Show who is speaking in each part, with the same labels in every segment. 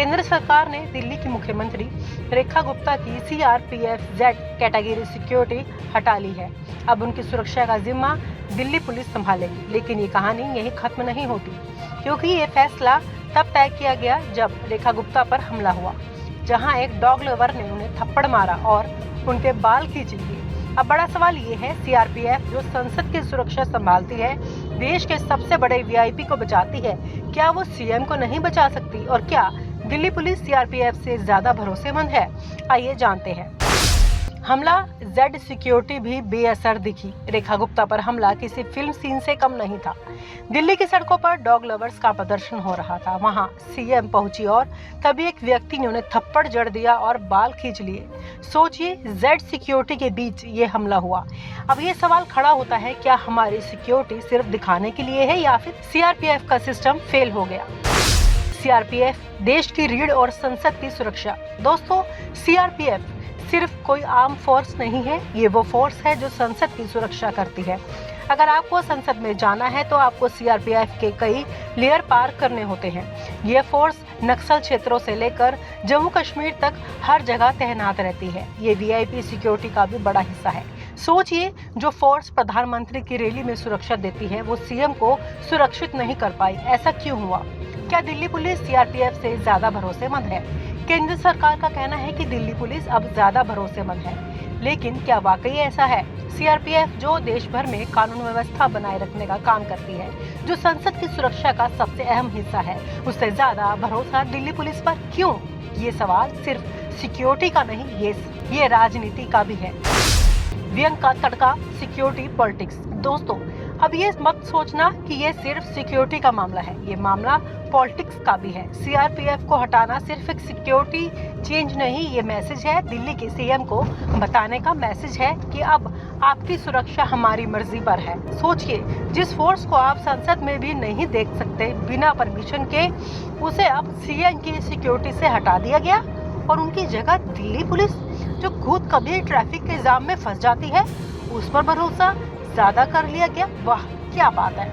Speaker 1: केंद्र सरकार ने दिल्ली की मुख्यमंत्री रेखा गुप्ता की सीआरपीएफ जेड कैटेगरी सिक्योरिटी हटा ली है। अब उनकी सुरक्षा का जिम्मा दिल्ली पुलिस संभालेगी। लेकिन ये कहानी यही खत्म नहीं होती, क्योंकि ये फैसला तब तय किया गया जब रेखा गुप्ता पर हमला हुआ, जहां एक डॉग लवर ने उन्हें थप्पड़ मारा और उनके बाल खींच लिए। अब बड़ा सवाल ये है, सीआरपीएफ जो संसद की सुरक्षा संभालती है, देश के सबसे बड़े वीआईपी को बचाती है, क्या वो सीएम को नहीं बचा सकती? और क्या दिल्ली पुलिस सीआरपीएफ से ज्यादा भरोसेमंद है? आइए जानते हैं। हमला जेड सिक्योरिटी भी बेअसर दिखी। रेखा गुप्ता पर हमला किसी फिल्म सीन से कम नहीं था। दिल्ली की सड़कों पर डॉग लवर्स का प्रदर्शन हो रहा था। वहां सीएम पहुंची और तभी एक व्यक्ति ने उन्हें थप्पड़ जड़ दिया और बाल खींच लिए। सोचिए, जेड सिक्योरिटी के बीच ये हमला हुआ। अब ये सवाल खड़ा होता है, क्या हमारी सिक्योरिटी सिर्फ दिखाने के लिए है या फिर सीआरपीएफ का सिस्टम फेल हो गया? सीआरपीएफ देश की रीढ़ और संसद की सुरक्षा। दोस्तों, सीआरपीएफ सिर्फ कोई आर्म फोर्स नहीं है, ये वो फोर्स है जो संसद की सुरक्षा करती है। अगर आपको संसद में जाना है तो आपको सीआरपीएफ के कई लेयर पार करने होते हैं। ये फोर्स नक्सल क्षेत्रों से लेकर जम्मू कश्मीर तक हर जगह तैनात रहती है। ये वीआईपी सिक्योरिटी का भी बड़ा हिस्सा है। सोचिए, जो फोर्स प्रधानमंत्री की रैली में सुरक्षा देती है, वो सीएम को सुरक्षित नहीं कर पाई। ऐसा क्यों हुआ? क्या दिल्ली पुलिस सीआरपीएफ से ज्यादा भरोसेमंद है? केंद्र सरकार का कहना है कि दिल्ली पुलिस अब ज्यादा भरोसेमंद है, लेकिन क्या वाकई ऐसा है? सीआरपीएफ जो देश भर में कानून व्यवस्था बनाए रखने का काम करती है, जो संसद की सुरक्षा का सबसे अहम हिस्सा है, उससे ज्यादा भरोसा दिल्ली पुलिस पर क्यों? ये सवाल सिर्फ सिक्योरिटी का नहीं, ये राजनीति का भी है। व्यंग का तड़का, सिक्योरिटी पॉलिटिक्स। दोस्तों, अब ये मत सोचना कि ये सिर्फ सिक्योरिटी का मामला है, ये मामला पॉलिटिक्स का भी है। सीआरपीएफ को हटाना सिर्फ एक सिक्योरिटी चेंज नहीं, ये मैसेज है दिल्ली के सीएम को बताने का मैसेज है कि अब आपकी सुरक्षा हमारी मर्जी पर है। सोचिए, जिस फोर्स को आप संसद में भी नहीं देख सकते बिना परमिशन के, उसे अब सीएम की सिक्योरिटी से हटा दिया गया और उनकी जगह दिल्ली पुलिस, जो खुद कभी ट्रैफिक के जाम में फंस जाती है, उस पर भरोसा ज्यादा कर लिया गया। वाह, क्या बात है।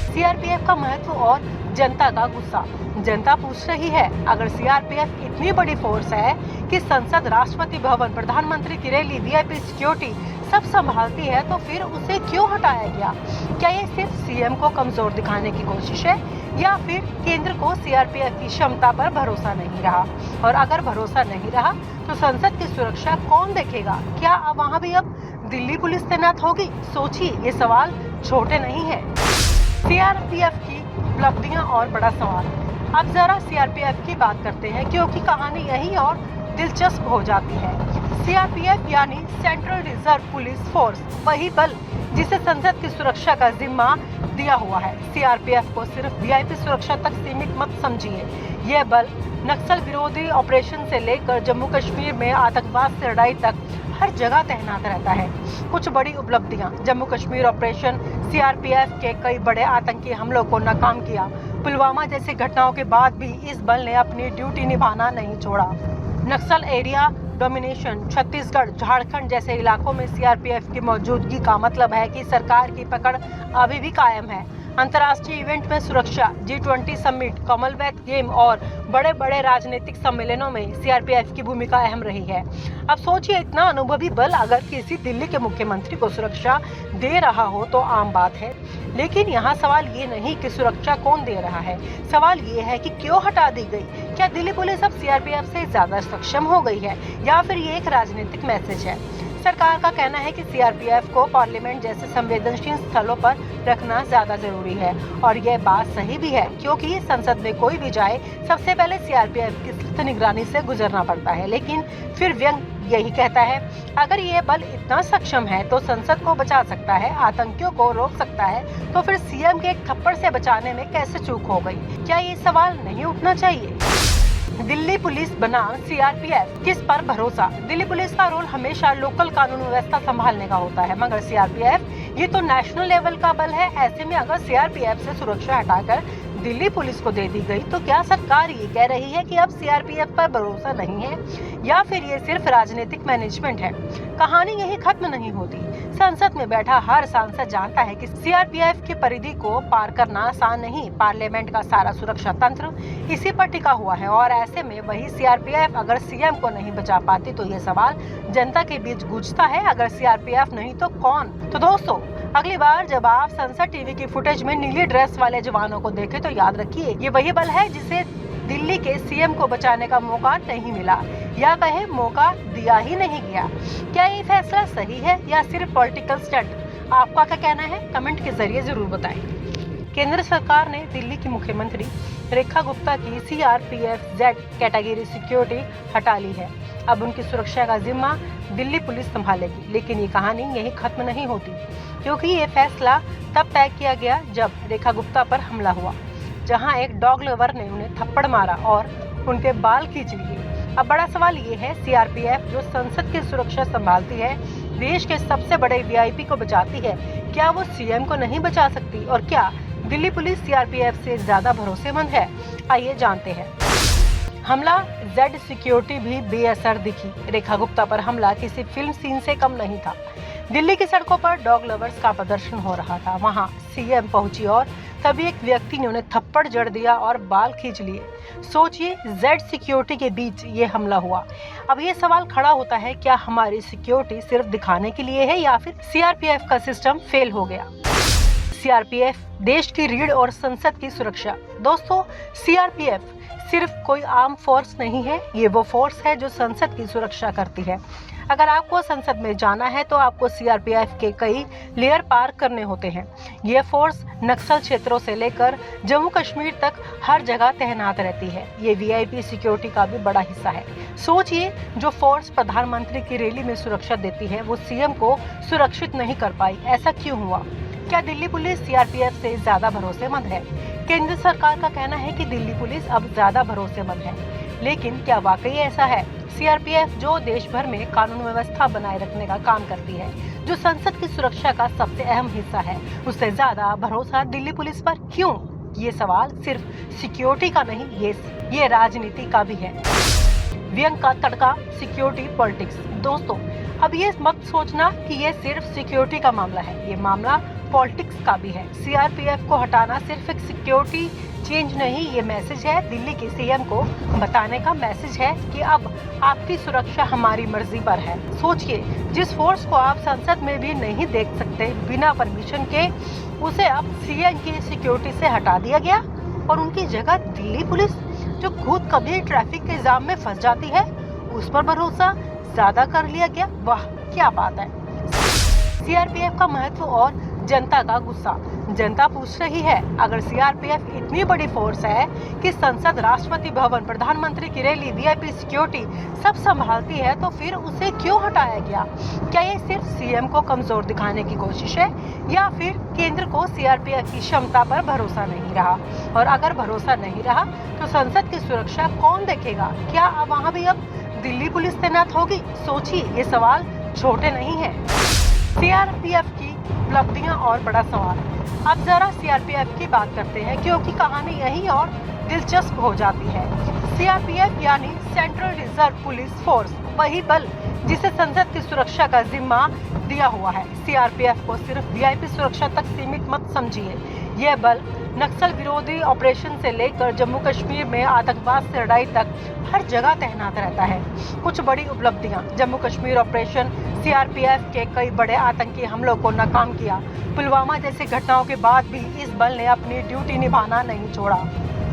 Speaker 1: सीआरपीएफ का महत्व और जनता का गुस्सा। जनता पूछ रही है, अगर सीआरपीएफ इतनी बड़ी फोर्स है कि संसद, राष्ट्रपति भवन, प्रधानमंत्री की रैली, वीआईपी सिक्योरिटी सब संभालती है, तो फिर उसे क्यों हटाया गया? क्या ये सिर्फ सीएम को कमजोर दिखाने की कोशिश है या फिर केंद्र को सीआरपीएफ की क्षमता पर भरोसा नहीं रहा? और अगर भरोसा नहीं रहा तो संसद की सुरक्षा कौन देखेगा? क्या अब वहाँ भी अब दिल्ली पुलिस तैनात होगी? सोचिए, ये सवाल छोटे नहीं है। सीआरपीएफ की उपलब्धियां और बड़ा सवाल। अब जरा सीआरपीएफ की बात करते हैं, क्योंकि कहानी यही और दिलचस्प हो जाती है। सीआरपीएफ यानी सेंट्रल रिजर्व पुलिस फोर्स, वही बल जिसे संसद की सुरक्षा का जिम्मा दिया हुआ है। सीआरपीएफ को सिर्फ वीआईपी सुरक्षा तक सीमित मत समझिए। यह बल नक्सल विरोधी ऑपरेशन से लेकर जम्मू कश्मीर में आतंकवाद से लड़ाई तक हर जगह तैनात रहता है। कुछ बड़ी उपलब्धियां। जम्मू कश्मीर ऑपरेशन, सीआरपीएफ के कई बड़े आतंकी हमलों को नाकाम किया। पुलवामा जैसी घटनाओं के बाद भी इस बल ने अपनी ड्यूटी निभाना नहीं छोड़ा। नक्सल एरिया डोमिनेशन, छत्तीसगढ़, झारखंड जैसे इलाकों में सीआरपीएफ की मौजूदगी का मतलब है कि सरकार की पकड़ अभी भी कायम है। अंतर्राष्ट्रीय इवेंट में सुरक्षा, G20 समिट, कॉमनवेल्थ गेम और बड़े बड़े राजनीतिक सम्मेलनों में सीआरपीएफ की भूमिका अहम रही है। अब सोचिए, इतना अनुभवी बल अगर किसी दिल्ली के मुख्यमंत्री को सुरक्षा दे रहा हो तो आम बात है। लेकिन यहाँ सवाल ये नहीं कि सुरक्षा कौन दे रहा है, सवाल ये है कि क्यों हटा दी गई। क्या दिल्ली पुलिस अब सीआरपीएफ से ज्यादा सक्षम हो गई है या फिर ये एक राजनीतिक मैसेज है? सरकार का कहना है कि सीआरपीएफ को पार्लियामेंट जैसे संवेदनशील स्थलों पर रखना ज्यादा जरूरी है, और यह बात सही भी है, क्योंकि संसद में कोई भी जाए सबसे पहले सीआरपीएफ की सख्त निगरानी से गुजरना पड़ता है। लेकिन फिर व्यंग यही कहता है, अगर ये बल इतना सक्षम है तो संसद को बचा सकता है, आतंकियों को रोक सकता है, तो फिर सीएम के एक थप्पड़ से बचाने में कैसे चूक हो गई? क्या ये सवाल नहीं उठना चाहिए? दिल्ली पुलिस बनाम सीआरपीएफ, किस पर भरोसा? दिल्ली पुलिस का रोल हमेशा लोकल कानून व्यवस्था संभालने का होता है, मगर सीआरपीएफ ये तो नेशनल लेवल का बल है। ऐसे में अगर सीआरपीएफ से सुरक्षा हटाकर दिल्ली पुलिस को दे दी गई, तो क्या सरकार ये कह रही है कि अब सीआरपीएफ पर भरोसा नहीं है या फिर ये सिर्फ राजनीतिक मैनेजमेंट है? कहानी यही खत्म नहीं होती। संसद में बैठा हर सांसद जानता है कि सीआरपीएफ की परिधि को पार करना आसान नहीं। पार्लियामेंट का सारा सुरक्षा तंत्र इसी पर टिका हुआ है और ऐसे में वही सीआरपीएफ अगर सीएम को नहीं बचा पाती तो ये सवाल जनता के बीच गूंजता है, अगर सीआरपीएफ नहीं तो कौन? तो दोस्तों, अगली बार जब आप संसद टीवी की फुटेज में नीली ड्रेस वाले जवानों को देखें तो याद रखिए, ये वही बल है जिसे दिल्ली के सीएम को बचाने का मौका नहीं मिला, या कहे मौका दिया ही नहीं गया। क्या ये फैसला सही है या सिर्फ पॉलिटिकल स्टंट? आपका क्या कहना है? कमेंट के जरिए जरूर बताएं। केंद्र सरकार ने दिल्ली की मुख्यमंत्री रेखा गुप्ता की CRPF-Z कैटेगरी सिक्योरिटी हटा ली है। अब उनकी सुरक्षा का जिम्मा दिल्ली पुलिस संभालेगी। लेकिन ये कहानी यही खत्म नहीं होती, क्योंकि ये फैसला तब तय किया गया जब रेखा गुप्ता पर हमला हुआ, जहां एक डॉग लवर ने उन्हें थप्पड़ मारा और उनके बाल खींच लिए। अब बड़ा सवाल ये है, CRPF जो संसद की सुरक्षा संभालती है, देश के सबसे बड़े VIP को बचाती है, क्या वो सीएम को नहीं बचा सकती? और क्या दिल्ली पुलिस CRPF से ज्यादा भरोसेमंद है? आइए जानते हैं। हमला Z सिक्योरिटी भी बेअसर दिखी। रेखा गुप्ता पर हमला किसी फिल्म सीन से कम नहीं था। दिल्ली की सड़कों पर डॉग लवर्स का प्रदर्शन हो रहा था। वहां सीएम पहुंची और तभी एक व्यक्ति ने उन्हें थप्पड़ जड़ दिया और बाल खींच लिए। सोचिए, Z सिक्योरिटी के बीच ये हमला हुआ। अब ये सवाल खड़ा होता है, क्या हमारी सिक्योरिटी सिर्फ दिखाने के लिए है या फिर CRPF का सिस्टम फेल हो गया? CRPF देश की रीढ़ और संसद की सुरक्षा। दोस्तों, CRPF सिर्फ कोई आर्म फोर्स नहीं है, ये वो फोर्स है जो संसद की सुरक्षा करती है। अगर आपको संसद में जाना है तो आपको CRPF के कई लेयर पार करने होते हैं। ये फोर्स नक्सल क्षेत्रों से लेकर जम्मू कश्मीर तक हर जगह तैनात रहती है। ये VIP सिक्योरिटी का भी बड़ा हिस्सा है। सोचिए, जो फोर्स प्रधानमंत्री की रैली में सुरक्षा देती है, वो सीएम को सुरक्षित नहीं कर पाई। ऐसा क्यों हुआ? क्या दिल्ली पुलिस CRPF से ज्यादा भरोसेमंद है? केंद्र सरकार का कहना है कि दिल्ली पुलिस अब ज्यादा भरोसेमंद है, लेकिन क्या वाकई ऐसा है? CRPF जो देश भर में कानून व्यवस्था बनाए रखने का काम करती है, जो संसद की सुरक्षा का सबसे अहम हिस्सा है, उससे ज्यादा भरोसा दिल्ली पुलिस पर क्यों? ये सवाल सिर्फ सिक्योरिटी का नहीं, ये राजनीति का भी है। व्यंग का तड़का, सिक्योरिटी पॉलिटिक्स। दोस्तों, अब ये मत सोचना कि ये सिर्फ सिक्योरिटी का मामला है, ये मामला पॉलिटिक्स का भी है। CRPF को हटाना सिर्फ एक सिक्योरिटी चेंज नहीं, ये मैसेज है दिल्ली के सीएम को बताने का मैसेज है कि अब आपकी सुरक्षा हमारी मर्जी पर है। सोचिए, जिस फोर्स को आप संसद में भी नहीं देख सकते बिना परमिशन के, उसे अब सीएम की सिक्योरिटी से हटा दिया गया और उनकी जगह दिल्ली पुलिस, जो खुद कभी ट्रैफिक के जाम में फंस जाती है, उस पर भरोसा ज्यादा कर लिया गया। वाह, क्या बात है। CRPF का महत्व और जनता का गुस्सा। जनता पूछ रही है, अगर CRPF इतनी बड़ी फोर्स है कि संसद, राष्ट्रपति भवन, प्रधानमंत्री की रैली, VIP सिक्योरिटी सब संभालती है, तो फिर उसे क्यों हटाया गया? क्या ये सिर्फ सीएम को कमजोर दिखाने की कोशिश है या फिर केंद्र को CRPF की क्षमता पर भरोसा नहीं रहा? और अगर भरोसा नहीं रहा तो संसद की सुरक्षा कौन देखेगा? क्या वहाँ भी अब दिल्ली पुलिस तैनात होगी? सोचिए, ये सवाल छोटे नहीं है। CRPF की उपलब्धियां और बड़ा सवाल। अब जरा CRPF की बात करते हैं, क्योंकि कहानी यही और दिलचस्प हो जाती है। CRPF यानी सेंट्रल रिजर्व पुलिस फोर्स, वही बल जिसे संसद की सुरक्षा का जिम्मा दिया हुआ है। CRPF को सिर्फ VIP सुरक्षा तक सीमित मत समझिए। यह बल नक्सल विरोधी ऑपरेशन से लेकर जम्मू कश्मीर में आतंकवाद से लड़ाई तक हर जगह तैनात रहता है। कुछ बड़ी उपलब्धियां। जम्मू कश्मीर ऑपरेशन, CRPF के कई बड़े आतंकी हमलों को नाकाम किया। पुलवामा जैसी घटनाओं के बाद भी इस बल ने अपनी ड्यूटी निभाना नहीं छोड़ा।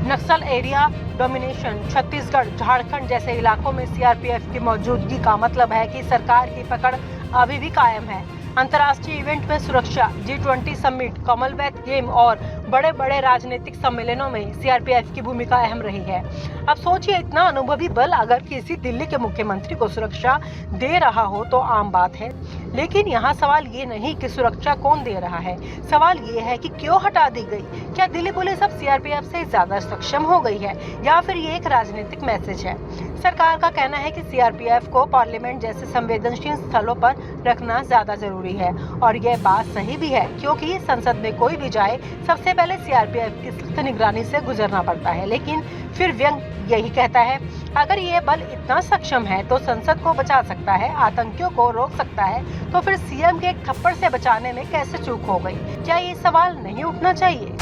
Speaker 1: नक्सल एरिया डोमिनेशन, छत्तीसगढ़, झारखंड जैसे इलाकों में CRPF की मौजूदगी का मतलब है कि सरकार की पकड़ अभी भी कायम है। अंतर्राष्ट्रीय इवेंट में सुरक्षा, G20 समिट, कॉमनवेल्थ गेम और बड़े बड़े राजनीतिक सम्मेलनों में CRPF की भूमिका अहम रही है। अब सोचिए, इतना अनुभवी बल अगर किसी दिल्ली के मुख्यमंत्री को सुरक्षा दे रहा हो तो आम बात है, लेकिन यहाँ सवाल ये नहीं कि सुरक्षा कौन दे रहा है, सवाल ये है कि क्यों हटा दी गई। क्या दिल्ली पुलिस अब CRPF से ज्यादा सक्षम हो गई है या फिर ये एक राजनीतिक मैसेज है? सरकार का कहना है कि CRPF को पार्लियामेंट जैसे संवेदनशील स्थलों पर रखना ज्यादा जरूरी जरूरी है। और यह बात सही भी है, क्योंकि संसद में कोई भी जाए सबसे पहले सीआरपीएफ की सख्त निगरानी से गुजरना पड़ता है। लेकिन फिर व्यंग यही कहता है, अगर ये बल इतना सक्षम है तो संसद को बचा सकता है, आतंकियों को रोक सकता है, तो फिर सीएम के एक थप्पड़ से बचाने में कैसे चूक हो गई? क्या ये सवाल नहीं उठना चाहिए?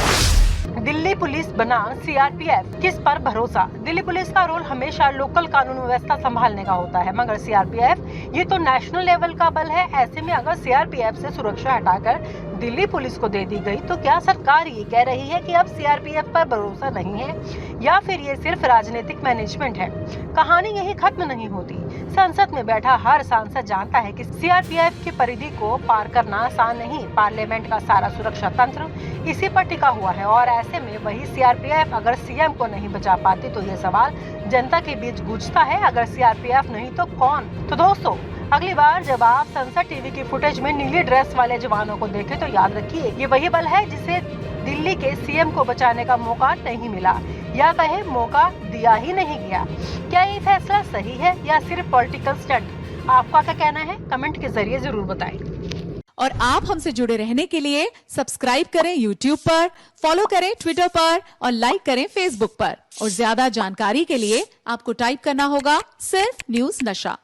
Speaker 1: दिल्ली पुलिस बनाम सीआरपीएफ, किस पर भरोसा? दिल्ली पुलिस का रोल हमेशा लोकल कानून व्यवस्था संभालने का होता है, मगर सीआरपीएफ ये तो नेशनल लेवल का बल है। ऐसे में अगर सीआरपीएफ से सुरक्षा हटाकर दिल्ली पुलिस को दे दी गई, तो क्या सरकार ये कह रही है कि अब सीआरपीएफ पर भरोसा नहीं है, या फिर ये सिर्फ राजनीतिक मैनेजमेंट है? कहानी यही खत्म नहीं होती। संसद में बैठा हर सांसद जानता है कि सीआरपीएफ की परिधि को पार करना आसान नहीं। पार्लियामेंट का सारा सुरक्षा तंत्र इसी पर टिका हुआ है, और ऐसे में वही सीआरपीएफ अगर सीएम को नहीं बचा पाती, तो ये सवाल जनता के बीच गूंजता है, अगर सीआरपीएफ नहीं तो कौन? तो दोस्तों, अगली बार जब आप संसद टीवी की फुटेज में नीली ड्रेस वाले जवानों को देखें, तो याद रखिए ये वही बल है जिसे दिल्ली के सीएम को बचाने का मौका नहीं मिला, या कहे मौका दिया ही नहीं गया। क्या ये फैसला सही है या सिर्फ पॉलिटिकल स्टंट? आपका क्या कहना है? कमेंट के जरिए जरूर बताएं।
Speaker 2: और आप हमसे जुड़े रहने के लिए सब्सक्राइब करें YouTube पर, फॉलो करें Twitter पर और लाइक करें Facebook पर। और ज्यादा जानकारी के लिए आपको टाइप करना होगा सिर्फ न्यूज नशा।